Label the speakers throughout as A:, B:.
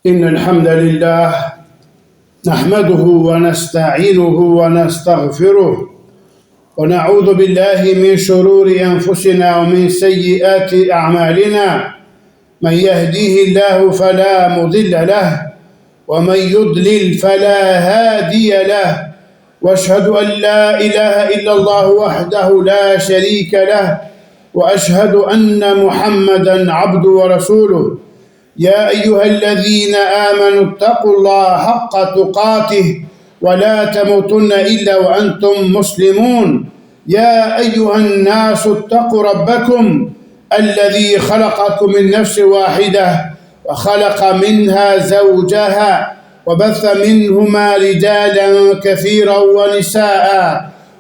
A: إن الحمد لله نحمده ونستعينه ونستغفره ونعوذ بالله من شرور أنفسنا ومن سيئات أعمالنا من يهديه الله فلا مضل له ومن يضلل فلا هادي له واشهد أن لا إله إلا الله وحده لا شريك له وأشهد أن محمدا عبده ورسوله يا أيها الذين آمنوا اتقوا الله حق تقاته ولا تموتن إلا وأنتم مسلمون يا أيها الناس اتقوا ربكم الذي خلقكم من نفس واحدة وخلق منها زوجها وبث منهما رجالا كثيرا ونساء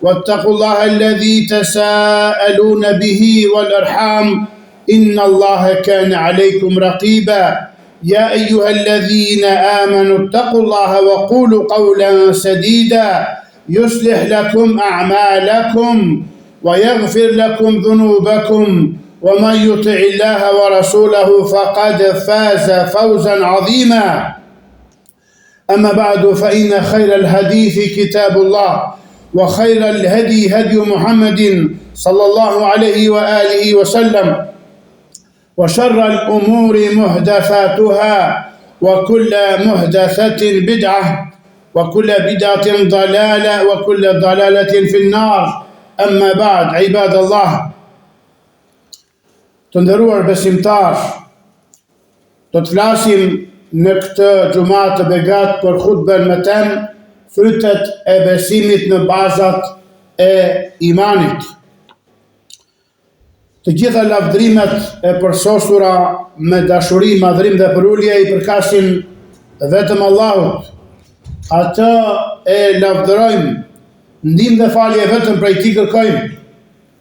A: واتقوا الله الذي تساءلون به والأرحام إن الله كان عليكم رقيبا يا أيها الذين آمنوا اتقوا الله وقولوا قولا سديدا يصلح لكم أعمالكم ويغفر لكم ذنوبكم ومن يطع الله ورسوله فقد فاز فوزا عظيما أما بعد فإن خير الحديث كتاب الله وخير الهدي هدي محمد صلى الله عليه وآله وسلم وشر الأمور محدثاتها وكل محدثة بدعة وكل بدعة ضلالة وكل ضلالة في النار أما بعد عباد الله të nderuar besimtar, do të flasim në këtë gjumat të begat për hutben me temë frytet e besimit në bazat e imanit. Të gjitha lavdrimet e përsosura me dashuri, madhrim dhe përulje i përkasin vetëm Allahut. Atë e lavdërojmë, ndihmë dhe falje vetëm prej tij kërkojmë.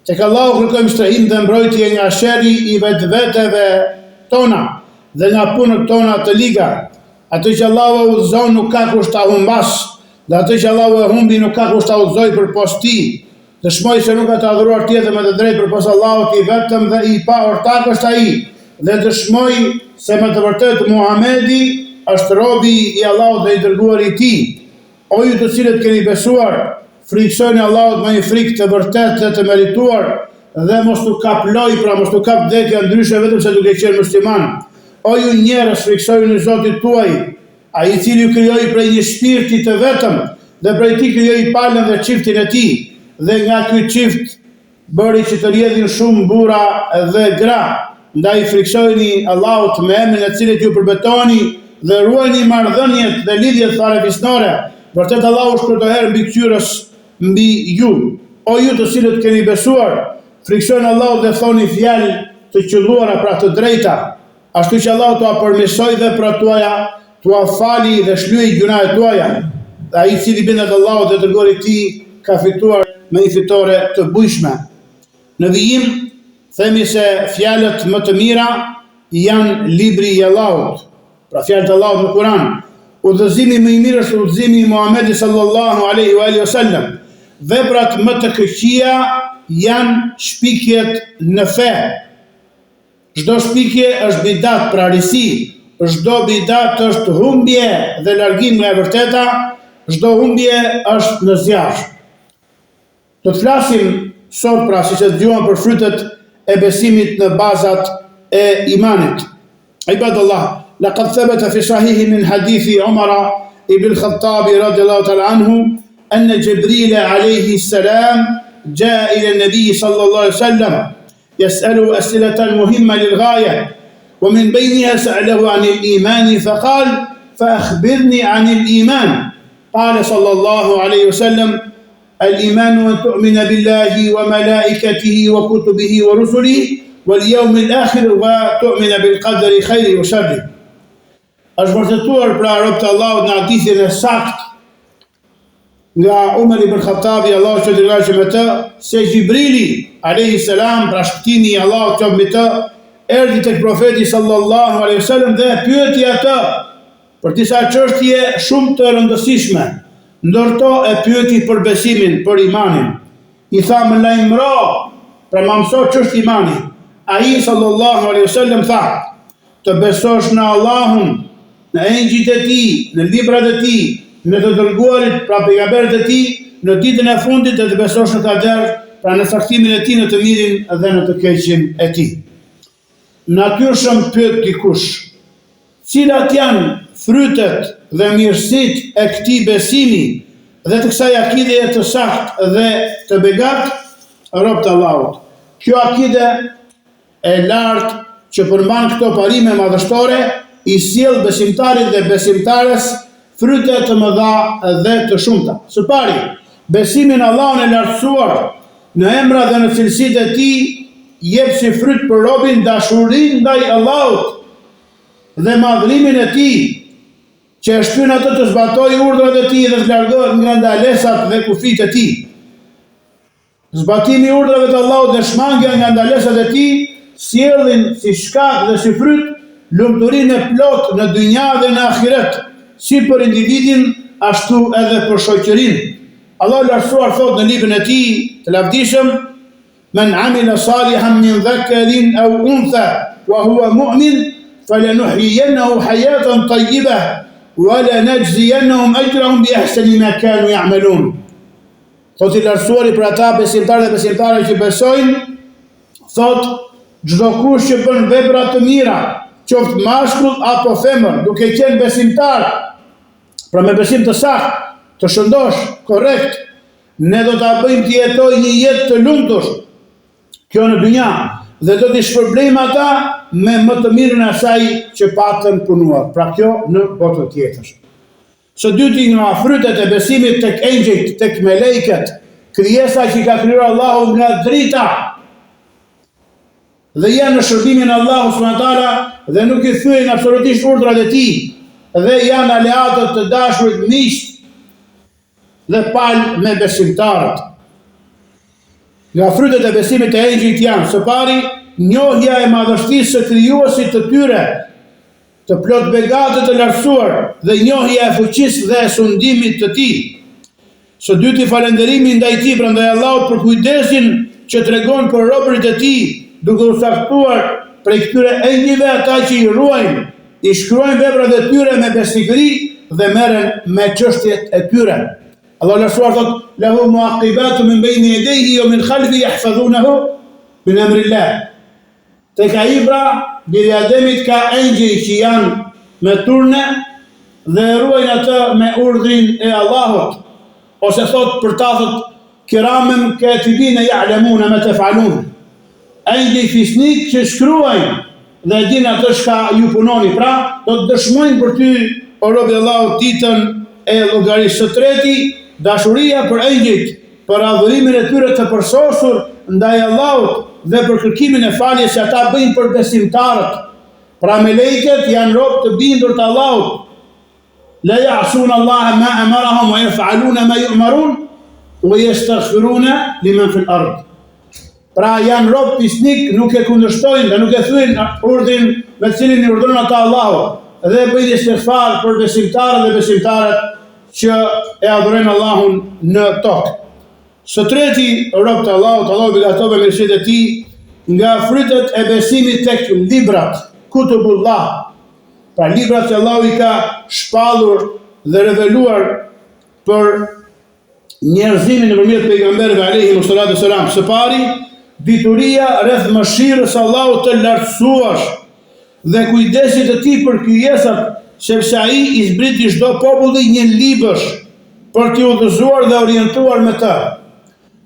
A: Tek Allahu kërkojmë strehim dhe mbrojtje nga sherri i vetëve tona dhe nga punët tona të liga. Atë që Allahu e udhëzon nuk ka kush ta humbas, dhe atë që Allahu e humbi nuk ka kush ta udhëzoj përpos tij. Dëshmoj se nuk ka të adhuruar tjetër me të drejtë përpos Allahut, i vetëm dhe i pa ortak është ai, dhe dëshmoj se me të vërtetë Muhamedi është robi i Allahut dhe i dërguari i tij. O ju të cilët keni besuar, friksoni Allahut me një frikë të vërtetë dhe të merituar dhe mos t'u kap loj, pra mos t'u kap vdekja ndryshe vetëm se duke qenë musliman. O ju njerëz, friksoni Zotin tuaj, ai i cili ju krijoi prej një shpirti të vetëm dhe prej tij krijoi palën dhe çiftin e tij, dhe nga ky çift bëri që të rrjedhin shumë burra dhe gra. Ndaj friksoni Allahut me emrin e cilit ju përbetoheni dhe ruajini marrëdhëniet dhe lidhjet farefisnore. Vërtet Allahu shpërtoher mbi këqyrës mbi ju. O ju të cilët keni besuar, friksoni Allahut dhe thoni fjalë të qelluara, pra të drejta, ashtu që Allahu t'ua përmirësoj veprat tuaja, t'ua fali dhe shlyej gjunahet tuaja. Dhe ai i cili bindet Allahut dhe dërguarit të tij ka fituar me një fitore të bujshme. Në vijim themi se fjalët më të mira janë libri i Allahut, pra fjalët e Allahut në Kur'an. Udhëzimi më i mirë është udhëzimi i Muhamedit sallallahu alaihi wa alihi wasallam. Veprat më të këqija janë shpikjet në fe. Çdo shpikje është bidat, pra risi. Çdo bidat është humbje dhe largim nga e vërteta. Çdo humbje është në zjarr. Do të flasim sot, pra siç e dëgjuam, për frytet e besimit në bazat e imanit. Ibadallah, لقد ثبت في صحيح من حديث عمر بن الخطاب رضي الله تعالى عنه أن جبريل عليه السلام جاء إلى النبي صلى الله عليه وسلم يسأله أسئلة مهمة للغاية، ومن بينها سأله عن الإيمان فقال: فأخبرني عن الإيمان. قال صلى الله عليه وسلم: الإيمان أن تؤمن بالله وملائكته وكتبه ورسله واليوم الآخر وتؤمن بالقدر خيره وشره. Është vërtetuar pra robët e Allahut në hadithin e saktë nga Umar ibn Khattabi, Allahu që dërgoi me të, se Gjibrili alayhi salam, pra shpëtimi i Allahut që mbi të, erdhi tek profeti sallallahu alaihi wasallam dhe pyeti atë për disa çështje shumë të rëndësishme. Ndërto e pyeti për besimin, për imanin. I tha: "Më lajmëro, pra më mëso ç'është imani." Ai sallallahu alaihi wasallam tha: "Të besosh në Allahun, në engjëjt e tij, në librat e tij, në të dërguarit, pra pejgamberët e tij, në ditën e fundit dhe të besosh në kader, pra në saktimin e tij, në të mirin dhe në të keqin e tij. Natyrshëm pyet dikush, cilat janë frytet dhe mirësitë e këtij besimi dhe të kësaj akideje të saktë dhe të begatë, rob të Allahut. Kjo akide e lartë që përmban këto parime madhështore i sjell besimtarit dhe besimtares fryte të mëdha dhe të shumta. Së pari, besimin Allahun e lartësuar në emra dhe në cilësitë e tij jep si fryt për robin dashurinë ndaj Allahut dhe madhrimin e tij, që e shtyn atë të zbatojë urdhrat e tij dhe të largohet nga ndalesat dhe kufijtë e tij. Zbatimi i urdhrave të Allahut dhe shmangja nga ndalesat e tij sjellin si shkak dhe si fryt lumturinë e plot në dynja dhe në ahiret, si për individin, ashtu edhe për shoqërinë. Allahu lartësuar thot në librin e tij të lavdishëm: "Men amila salihan min dhakarin aw untha wa huwa mu'min falanuhyiyannahu hayatan tayyibah wa lanajziyannahum ajrahum bi ahsani ma kanu ya'malun." Thot i lartësuari për ata besimtarë dhe besimtare që besojnë, thot çdo kush që bën vepra të mira, qoftë mashkull apo femër, duke qenë besimtar, pra me besim të saktë, të shëndosh, korrekt, ne do ta bëjmë të jetojë një jetë të lumtur, kjo në dynja, dhe do t'i shpërblejmë ata me më të mirën e asaj që patën punuar. Pra kjo në botën tjetër. Së dyti nga frytet e besimit tek engjëjt, tek melekët, krijesa që ka krijuar Allahu nga drita dhe janë në shërbimin e Allahut subhanahu wa taala dhe nuk i thyen absolutisht urdhrat e tij dhe janë aleatët të dashurit miqt dhe palë me besimtarët. Nga frytet e besimit e engjëjt janë, së pari, njohja e madhështisë së krijuesit të tyre, të plot begatë të lartësuar dhe njohja e fuqisë dhe e sundimit të tij. Së dyti, falënderimi ndaj tij prandaj Allahut për kujdesin që tregon për robërit e tij, duke u saktuar prej këtyre engjëjve ata që i ruajnë, i shkruajnë veprat e tyre me besnikëri dhe merren me çështjet e tyre. Allah lartësuar thot: "Lahu muaqibatu min bayni yadayhi wa min khalfihi yahfazunahu min amrillah." Tek ai pra, deri Ademit ka engjëj që janë me turne dhe ruajnë atë me urdhrin e Allahut. Ose thot për ta thot: "Kiramen katibina ya'lamuna ma taf'alun." Engjëj fisnik që shkruajnë dhe dinë atë çka ju punoni. Pra, do të dëshmojnë për ty, o robi i Allahut, ditën e llogarisë. Së treti, dashuria për engjëjt, për adhurimin e tyre të përsosur ndaj Allahut dhe për kërkimin e faljes që ata bëjnë për besimtarët. Pra melekët janë robë të bindur të Allahut. La ya'suna Allaha ma amarahum wa yaf'aluna ma yu'marun wa yastaghfiruna liman fil ard. Pra janë robë fisnik, nuk e kundërshtojnë dhe nuk e thyen urdhrin me cilin i urdhëron ata Allahu dhe bëjnë istighfar për besimtarët dhe besimtarët që e adhurojnë Allahun në tokë. Së treti, rob të Allahut, Allahu begatove mirësitë e tij nga frytet e besimit tek librat, kutubullah. Pra librat që Allahu i ka shpallur dhe reveluar për njerëzimin nëpërmjet pejgamberëve alayhimu salatu wassalam. Së pari, dituria rreth mëshirës së Allahut të lartësuar dhe kujdesit të tij për krijesat, sepse ai i zbriti çdo populli një libër për t'i udhëzuar dhe orientuar me të.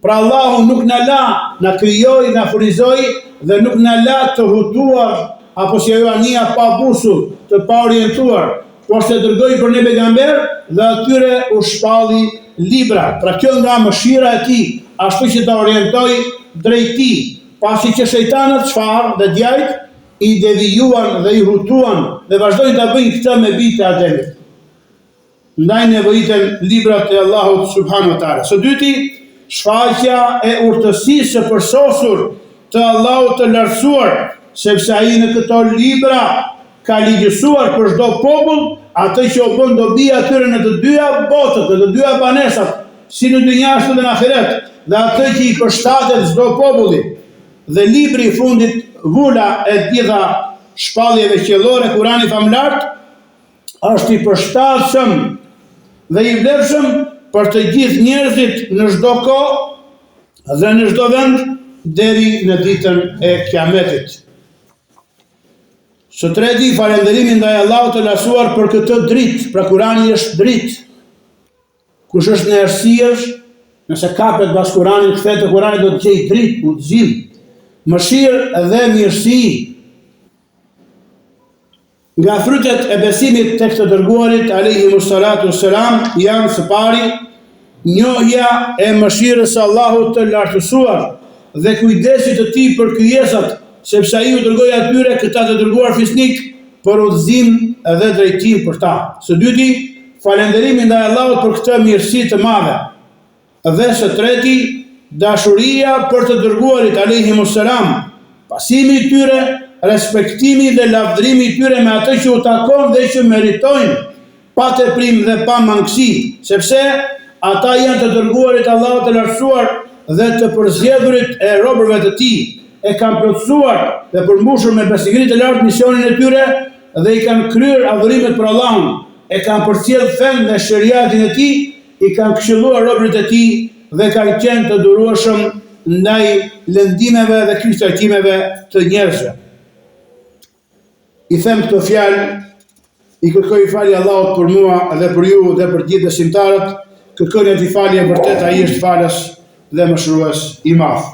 A: Pra Allahu nuk na la, na krijoi, na furnizoi dhe nuk na la të hutuar apo si ajo ania pa busull, të pa orientuar, por se dërgoi për ne pejgamber dhe atyre u shpalli libra. Pra kjo nga mëshira e tij, ashtu që ta orientoi drejt tij, pasi që shejtanët çfarë dhe djajt i devijuan dhe i hutuan dhe vazhdojnë ta bëjnë këtë me bijtë e Ademit. Ndaj nevojiten librat e Allahut subhanahu wa taala. Së dyti, shfaqja e urtësisë së përsosur të Allahut të lartësuar, sepse ai në këto libra ka ligjësuar për çdo popull atë që u bën dobi atyre në të dyja botët, në të dyja banesat, si në dynja ashtu dhe në ahiret, dhe atë që i përshtatet çdo populli. Dhe libri i fundit, vula e gjitha shpalljeve qiellore, Kurani famlart, është i përshtatshëm dhe i vlefshëm për të gjithë njerëzit në çdo kohë dhe në çdo vend deri në ditën e Kiametit. Së treti, falënderimi ndaj Allahut të lasuar për këtë dritë, pra Kurani është dritë. Kush është në errësirë, nëse kapet pas Kuranit, kthehet te Kurani, do të gjejë dritë, udhëzim, mëshirë dhe mirësi. Nga frytet e besimit tek të dërguarit alayhimus salatu wassalam janë së pari njohja e mëshirës së Allahut të lartësuar dhe kujdesit të tij për krijesat, sepse ai u dërgoi atyre këta të dërguar fisnik për udhëzim dhe drejtim për ta. Së dyti, falënderimi ndaj Allahut për këtë mirësi të madhe. Dhe së treti, dashuria për të dërguarit alayhimus salam, pasimi i tyre, respektimi dhe lavdërimi i tyre me atë që u takon dhe që meritojnë, pa teprim dhe pa mangësi, sepse ata janë të dërguarit Allahut të lartësuar dhe të përzgjedhurit e robërve të tij, e kanë plotësuar dhe përmbushur me besiguri të lartë misionin e tyre dhe i kanë kryer adhurimet për Allahun, e kanë përcjell fen dhe shariatin e tij, i kanë këshilluar robërit e tij dhe kanë qenë të durueshëm ndaj lëndimeve dhe krishterëtimeve të njerëzve. I them këto fjalë, i kërkoj falje Allahut për mua dhe për ju dhe për gjithë besimtarët, kërkoni atë falje vërtet, ai është falës dhe mëshirues i madh.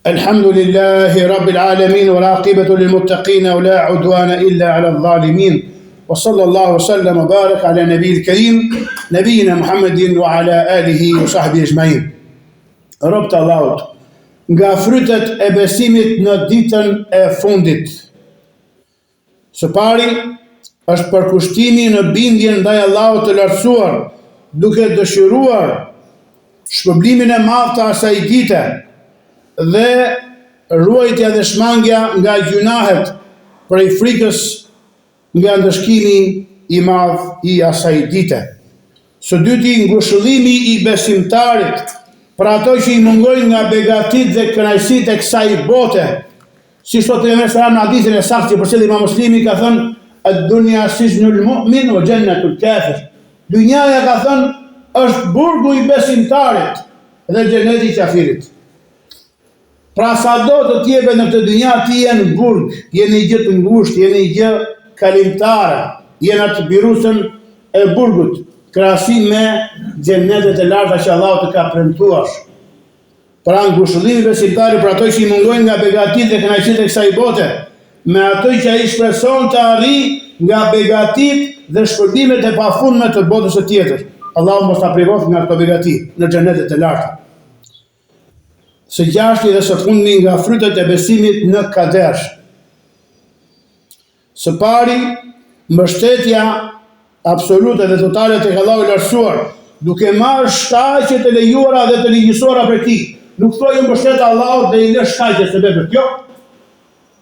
A: Alhamdulillahi rabbil alamin wal aqibatu lil muttaqin wa la udwana illa ala adh-dhalimin. Wa sallallahu sallam wa barak ala nabiyil karim, nabiyina Muhammedin wa ala alihi wa sahbihi ajma'in. Robt Allahut, nga frytet e besimit në ditën e fundit. Së pari është përkushtimi në bindjen ndaj Allahut të lartësuar, duke dëshiruar shpërblimin e madh të asaj dite dhe ruajtja dhe shmangja nga gjunahet prej frikës nga ndëshkimi i madh i asaj dite. Së dyti, ngushëllimi i besimtarit për ato që i mungojnë nga begatit dhe kënaqësitë e kësaj bote. Si sot pejgamberi sallallahu alaihi wasallam në hadithin e saktë që përcjell Imam Muslimi ka thënë ad-dunya sijnul mu'min wa jannatul kafir. Dunjaja, ka thënë, është burgu i besimtarit dhe xheneti i kafirit. Pra sado të tjeve në këtë dunja ti je në burg, je në gjë të ngushtë, je në gjë kalimtare, je në të birusën e burgut, krahasim me xhenetet e larta që Allahu të ka premtuar. Pra ngushëllimi besimtarit për ato që i mungojnë nga begatit dhe kënaqësitë e kësaj bote, me ato që ai shpreson të arrijë nga begatit dhe shpërblimet e pafundme të botës së tjetër. Allahu mos ta privoft nga këto begati në xhenetet e larta. Së gjashti dhe së fundmi nga frytet e besimit në kader. Së pari, mbështetja absolute dhe totale tek Allahu i lartësuar, duke marrë shkaqet e lejuara dhe të ligjësuara prej tij. Nuk thojë mbështet Allahut dhe i lë shkaqet se bëhet kjo.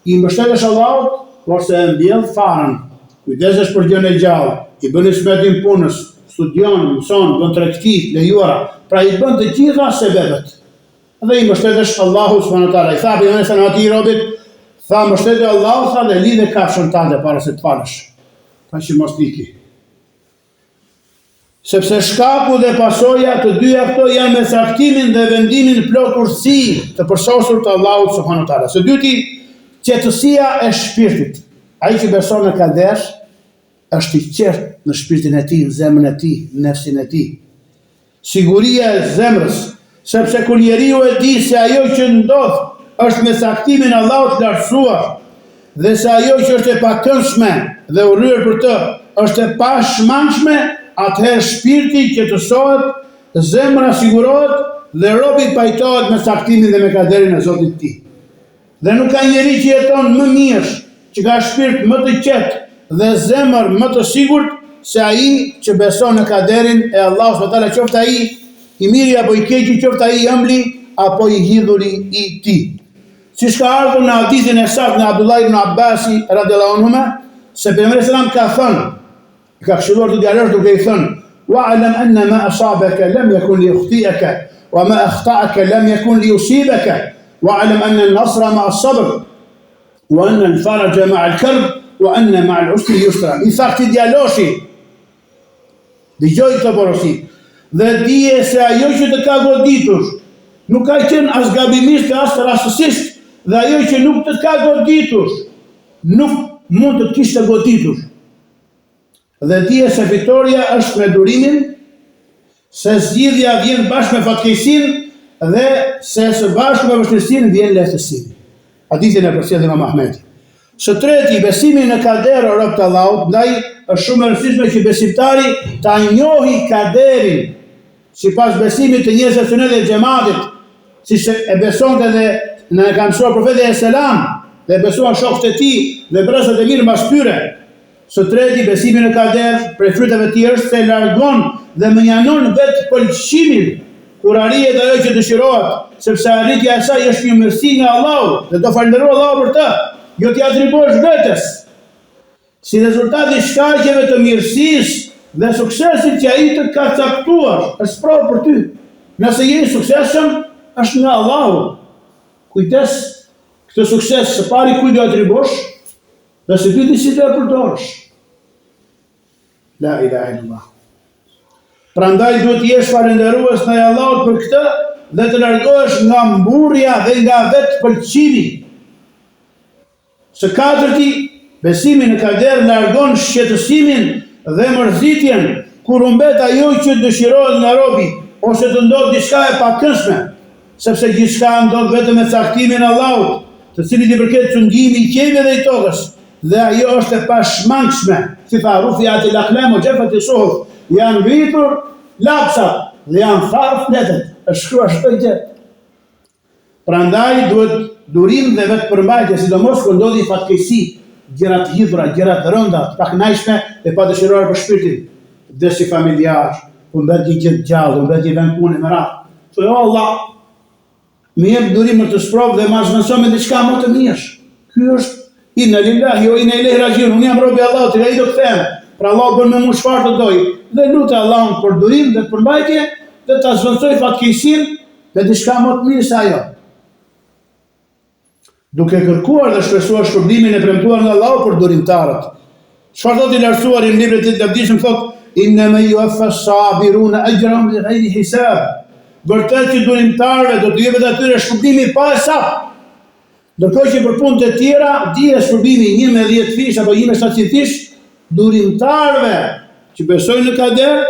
A: I mbështetesh Allahut, por se e mbjell farën, kujdesesh për gjën e gjallë, i bën ismetin punës, studion, mëson, bën tregti, lejuara, pra i bën të gjitha sebebet. Dhe i mbështetesh Allahut subhanahu wa taala. I tha pejgamberi sallallahu alaihi wasallam, tha mbështete Allahut dhe lidhe kafshën tënde para se të falësh. Pa që mos iki. Sepse shkaku dhe pasoja të dyja këto janë me saktimin dhe vendimin plot urtësi të përsosur të Allahut subhanahu wa taala. Së dyti, qetësia e shpirtit. Ai që beson në kader është i qartë në shpirtin e tij, në zemrën e tij, në nefsin e tij. Siguria e zemrës, sepse kur njeriu e di se ajo që ndodh është me saktimin e Allahut të lartësuar dhe se ajo që është e pakëndshme dhe urryer për të është e pashmangshme, atëherë shpirti qetësohet, zemra sigurohet dhe robi pajtohet me saktimin dhe me kaderin e Zotit të tij. Dhe nuk ka njeri që jeton më mirë, që ka shpirt më të qetë dhe zemër më të sigurt se ai që beson në kaderin e Allahut subhanahu wa taala, qoftë ai i miri apo i keq, qoftë ai i ëmbël apo i hidhuri i tij. Siç ka ardhur në hadithin e saktë në Abdullah ibn Abbas radhiyallahu anhu, se pejgamberi sallallahu alaihi wasallam ka thënë, ka këshilluar të djalësh duke i thënë: "Wa'lam anna ma asabaka lam yakun li yukhti'aka, wa ma akhta'aka lam yakun li yusibaka, wa'lam anna an-nasra ma'a as-sabr, wa anna al-faraja ma'a al-karb, wa anna ma'al usri yusra. I tha këtij djaloshi, dëgjoj këtë porosi, dhe dije se ajo që të ka goditur nuk ka qenë as gabimisht as rastësisht, dhe ajo që nuk të ka goditur nuk mund të kishte goditur. Dhe dije se fitoria është me durimin, se zgjidhja vjen bashkë me fatkeqësinë dhe se së bashku me vështirësinë vjen lehtësia. Hadithin e përcjell Imam Ahmedi. Së treti, besimi në kader o rob të Allahut, ndaj është shumë e rëndësishme që besimtari ta njohë kaderin, sipas besimit të njerëzve të Sunnit dhe Xhamatit, siç e besonte dhe na e ka mësuar profeti e selam, dhe besuan shokët e tij dhe brezat e mirë mbas tyre. Së treti, besimi në kader për fryteve të tij është se largon dhe mënjanon vetë pëlqimin kur arrihet ajo që dëshirohet, sepse arritja e saj është një mirësi nga Allahu dhe do falënderoj Allahun për të, jo t'i atribuosh vetes. Si rezultat i shkaqjeve të mirësisë dhe suksesit që ai të ka caktuar, është provë për ty. Nëse je i suksesshëm, është nga Allahu. Kujdes, këtë sukses së pari kujt do atribuosh, dhe së dyti si do e përdorësh. La ilaha illallah. Prandaj duhet të jesh falënderues ndaj Allahut për këtë dhe të largohesh nga mburrja dhe nga vetë pëlqimi. Së katërti, besimi në kader largon shqetësimin dhe mërzitjen kur humbet ajo që dëshirohet nga robi, ose të ndodh diçka e pakëndshme, sepse gjithçka ndodh vetëm me caktimin e Allahut, të cilit i përket çungimi i qiellit dhe i tokës, dhe ajo është e pashmangshme, si tha Rufiat al-aqlam wa jaffat as-suhuf, janë ngritur lapsat dhe janë tharë fletet, është shkruar çdo gjë. Prandaj duhet durim dhe vetë përmbajtje, sidomos kur ndodhi fatkeqësi, gjëra të hidhura, gjëra të rënda, të pakënaqshme dhe pa dëshiruar për shpirtin, vdesje familjar, humbetje gjë të gjallë, humbetje vend pune me radhë. Thuaj o Allah, më jep durim të sprov dhe ma zhvenso me diçka më të mirësh. Ky është inna lillahi wa inna ilaihi rajiun. Unë jam robi i Allahut, ai do kthehem. Pra Allah bën me mua çfarë të doj. Dhe lutë Allahun për durim dhe përmbajtje dhe ta zhvendosoj fatkeqësinë dhe diçka më të mirë se ajo. Duke kërkuar dhe shpresuar shpërblimin e premtuar nga Allahu për durimtarët. Çfarë thotë i lartësuar në librin e Lavdishëm, thotë innama yuwaffa as-sabiruna ajrahum bighayri hisab. Vërtet që durimtarëve do të jepet atyre shpërblimi pa hesab. Ndërkohë që për punët e tjera, dije shpërblimi 1 me 10 fish apo 1 me 700 fish, durimtarëve që besojnë në kader,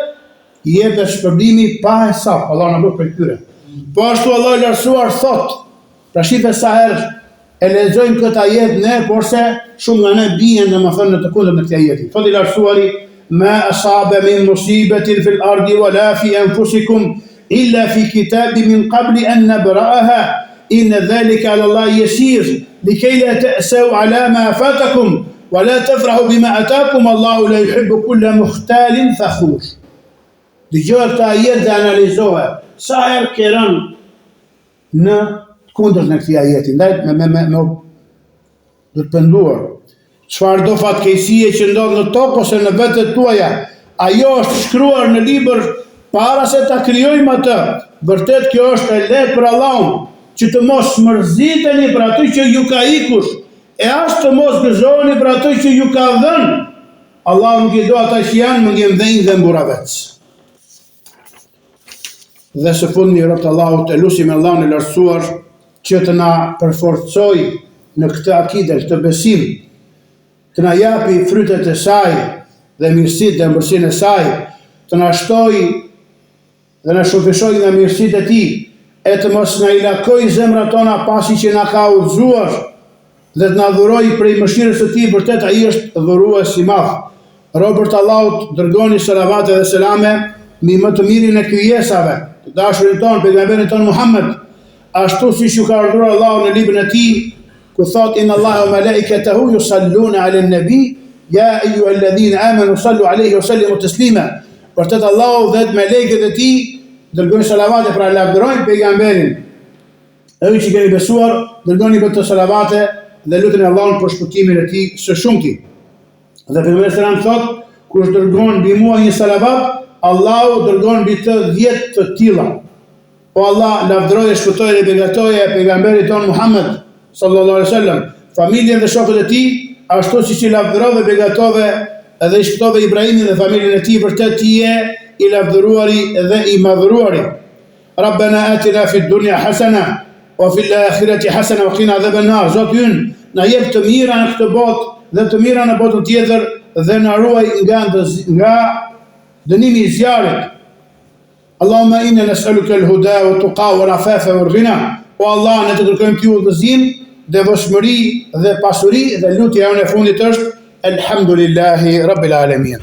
A: i jepet shpërblimi pa hesab. Allah na bëj për tyre. Po ashtu Allah i lartësuar thotë, pra shife sa herë e lexojmë këtë ajet ne, por se shumë nga ne bien domethënë në të kundërt në këtë ajeti. Thotë i lartësuari: ma asaba min musibatin fil ardi wala fi anfusikum illa fi kitabin min qabli an nabra'aha inna dhalika 'ala Allah yasir likay la ta'sau 'ala ma fatakum wa la tafrahu bima atakum Allahu la yuhibbu kulla mukhtalin fakhur. Dëgjoj këtë ajet dhe analizoje sa herë ke rënë në kundër në këtij ajeti, ndaj me do të penduar. Çfarë do fatkeqësie që ndodh në tokë ose në vetët tuaja, ajo është shkruar në libër para se ta krijojmë atë. Vërtet kjo është e lehtë për Allahun, që të mos mërziteni për atë që ju ka ikur, e as të mos gëzoheni për atë që ju ka dhënë. Allahu nuk i do ata që janë mëngjedhenj dhe mburavec. Dhe së fundmi i robët Allahut, e lutim Allahun e lartësuar që të na përforcoj në këtë akide, këtë besim, të na japi frytet e saj dhe mirësitë dhe ëmbëlsinë e saj, të na shtoj dhe na shpëfishoj nga mirësitë e tij, e të mos na i lakoj zemrat tona pasi që na ka udhëzuar dhe të na dhuroj prej mëshirës së tij, vërtet ai është dhurues i madh. Robërt Allahut, dërgoni selavate dhe selame mbi më të mirin e krijesave, të dashurin ton, pejgamberin ton Muhammed, ashtu siç ju ka urdhëruar Allahu në librin e tij, ku thot inna Allaha wa malaikatahu yusalluna 'alan nabi ya ayyuhalladhina amanu sallu 'alayhi wa sallimu taslima. Vërtet Allahu dhe melekët e tij dërgojnë salavate, pra lavdërojnë pejgamberin. Ju që keni besuar, dërgoni këtë salavate dhe luteni Allahun për shpëtimin e tij së shumti. Dhe pejgamberi sallallahu alajhi wasallam thot, kush dërgon mbi mua një salavat, Allahu dërgon mbi të 10 të tilla. O Allah, lavdëroj dhe shpëtoj dhe begatoje pejgamberit ton Muhammed sallallahu alaihi wasallam, familjen dhe shokët e tij ashtu siç i lavdërove, begatove dhe i shpëtove Ibrahimin dhe familjen e tij, vërtet ti je i lavdëruari dhe i madhëruari. Rabbana atina fid dunya hasana wa fil akhirati hasana wa qina adhaban nar. Zoti ynë, na jep të mira në këtë botë dhe të mira në botën tjetër dhe na ruaj nga dënimi i zjarrit. Allahumma inna nas'aluka al-huda wa tuqa wa al-afafa wa al-ghina. O Allah, ne të kërkojmë ty udhëzim, devotshmëri dhe pasuri, dhe lutja jonë e fundit është Elhamdulillahi Rabbil Alamin.